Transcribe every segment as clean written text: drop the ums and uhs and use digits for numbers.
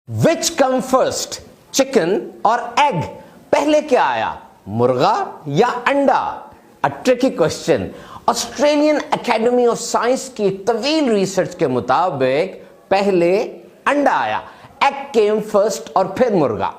Which come first, chicken or egg? पहले क्या आया, मुर्गा या अंडा? A tricky question. Australian academy of science की तवील रिसर्च के मुताबिक पहले अंडा आया, egg came first और फिर मुर्गा.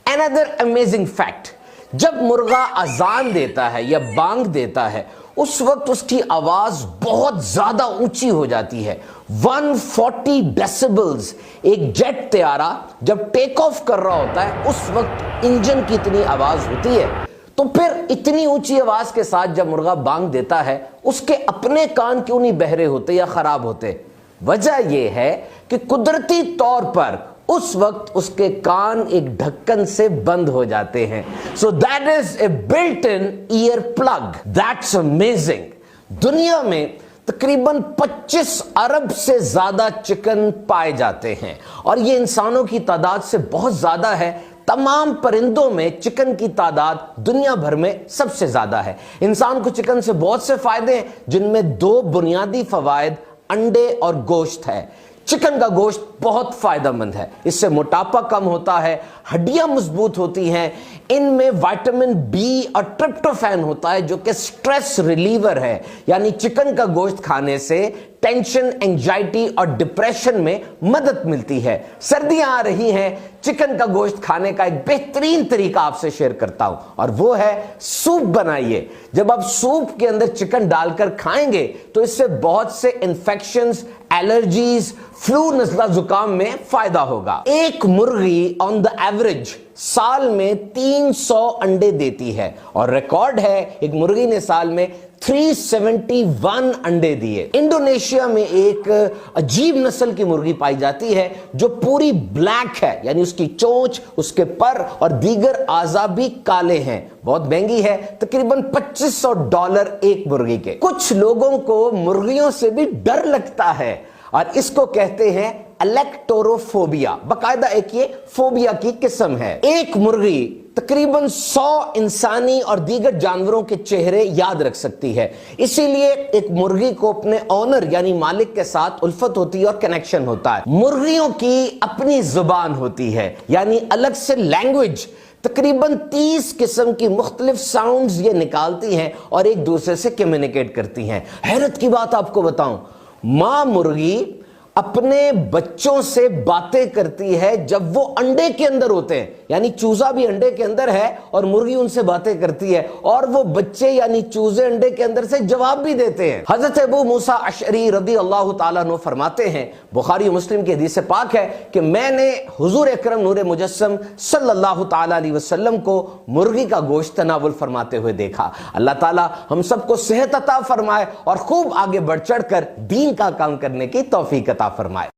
Another amazing fact. जब मुर्गा अजान देता है या बांग देता है उस वक्त उसकी आवाज बहुत ज्यादा ऊंची हो जाती है, 140 डेसिबल्स. एक जेट तैयारा जब टेक ऑफ कर रहा होता है उस वक्त इंजन की इतनी आवाज होती है. तो फिर इतनी ऊंची आवाज के साथ जब मुर्गा बांग देता है उसके अपने कान क्यों नहीं बहरे होते या खराब होते? वजह यह है कि कुदरती तौर पर उस वक्त उसके कान एक ढक्कन से बंद हो जाते हैं. So that is a built in ear plug. That's amazing. दुनिया में तकरीबन 25 अरब से ज्यादा चिकन पाए जाते हैं और ये इंसानों की तादाद से बहुत ज्यादा है. तमाम परिंदों में चिकन की तादाद दुनिया भर में सबसे ज्यादा है. इंसान को चिकन से बहुत से फायदे हैं जिनमें दो बुनियादी फवायद अंडे और गोश्त है. चिकन का गोश्त बहुत फायदेमंद है, इससे मोटापा कम होता है, हड्डियां मजबूत होती हैं, इनमें विटामिन बी और ट्रिप्टोफैन होता है जो कि स्ट्रेस रिलीवर है. यानी चिकन का गोश्त खाने से टेंशन, एंजाइटी और डिप्रेशन में मदद मिलती है. सर्दियां आ रही हैं, चिकन का गोश्त खाने का एक बेहतरीन तरीका आपसे शेयर करता हूं और वो है सूप बनाइए. जब आप सूप के अंदर चिकन डालकर खाएंगे तो इससे बहुत से इन्फेक्शंस, एलर्जीज, फ्लू, नज़ला जुकाम में फायदा होगा. एक मुर्गी ऑन द एवरेज साल में 300 अंडे देती है और रिकॉर्ड है एक मुर्गी ने साल में 371 अंडे दिए. इंडोनेशिया में एक अजीब नस्ल की मुर्गी पाई जाती है जो पूरी ब्लैक है, यानी उसकी चोंच, उसके पर और दीगर आज़ा भी काले हैं. बहुत महंगी है, तकरीबन $2500 एक मुर्गी के. कुछ लोगों को मुर्गियों से भी डर लगता है और इसको कहते हैं एलेक्टोरोफोबिया. बाकायदा एक ये फोबिया की किस्म है. एक मुर्गी तकरीबन 100 इंसानी और दीगर जानवरों के चेहरे याद रख सकती है. इसीलिए एक मुर्गी को अपने ऑनर यानी मालिक के साथ उल्फत होती है और कनेक्शन होता है. मुर्गियों की अपनी जुबान होती है, यानी अलग से लैंग्वेज. तकरीबन 30 किस्म की मुख्तलिफ साउंड्स ये निकालती हैं और एक दूसरे से कम्युनिकेट करती हैं. हैरत की बात आपको बताऊं, मां मुर्गी अपने बच्चों से बातें करती है जब वो अंडे के अंदर होते हैं, यानी चूजा भी अंडे के अंदर है और मुर्गी उनसे बातें करती है और वो बच्चे यानी चूजे अंडे के अंदर से जवाब भी देते हैं. हजरत अबू मूसा अशअरी रदी अल्लाह ताला अन्हु फरमाते हैं, बुखारी मुस्लिम की हदीस से पाक है कि मैंने हुजूर अकरम नूर मुजस्सम सल्लल्लाहु ताला अलैहि वसल्लम को मुर्गी का गोश्त तनावुल फरमाते हुए देखा. अल्लाह ताला हम सबको सेहत अता फरमाए और खूब आगे बढ़ चढ़ कर दीन का काम करने की तौफीक अता फरमाए.